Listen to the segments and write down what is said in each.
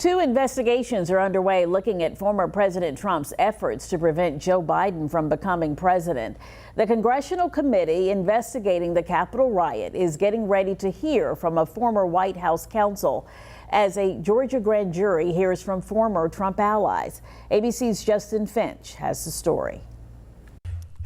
Two investigations are underway looking at former President Trump's efforts to prevent Joe Biden from becoming president. The Congressional committee investigating the Capitol riot is getting ready to hear from a former White House counsel as a Georgia grand jury hears from former Trump allies. ABC's Justin Finch has the story.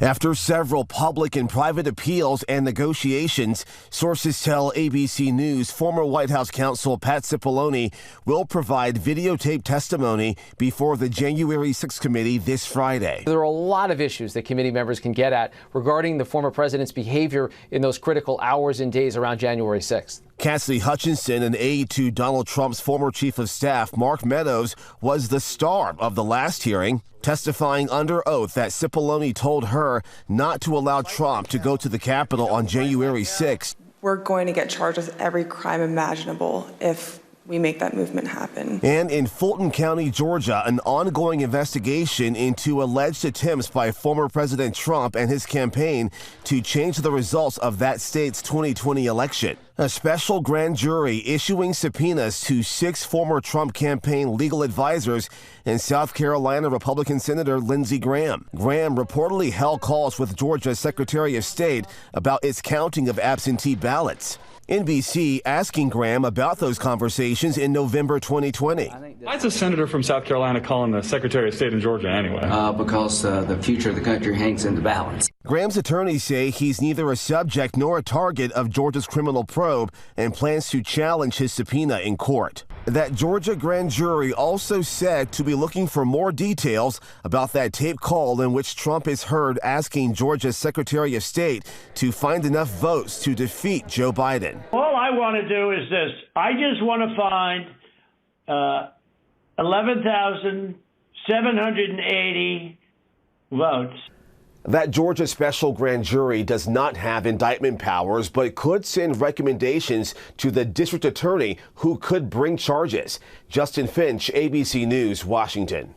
After several public and private appeals and negotiations, sources tell ABC News former White House counsel Pat Cipollone will provide videotape testimony before the January 6th committee this Friday. There are a lot of issues that committee members can get at regarding the former president's behavior in those critical hours and days around January 6th. Cassidy Hutchinson, an aide to Donald Trump's former chief of staff, Mark Meadows, was the star of the last hearing, testifying under oath that Cipollone told her not to allow Trump to go to the Capitol on January 6th. We're going to get charged with every crime imaginable if we make that movement happen. And in Fulton County, Georgia, an ongoing investigation into alleged attempts by former President Trump and his campaign to change the results of that state's 2020 election. A special grand jury issuing subpoenas to 6 former Trump campaign legal advisors and South Carolina Republican Senator Lindsey Graham. Graham reportedly held calls with Georgia's Secretary of State about its counting of absentee ballots. NBC asking Graham about those conversations in November 2020. Why is a senator from South Carolina calling the Secretary of State in Georgia anyway? Because the future of the country hangs in the balance. Graham's attorneys say he's neither a subject nor a target of Georgia's criminal probe and plans to challenge his subpoena in court. That Georgia grand jury also said to be looking for more details about that tape call in which Trump is heard asking Georgia's Secretary of State to find enough votes to defeat Joe Biden. All I want to do is this. I just want to find 11,780 votes. That Georgia special grand jury does not have indictment powers, but could send recommendations to the district attorney who could bring charges. Justin Finch, ABC News, Washington.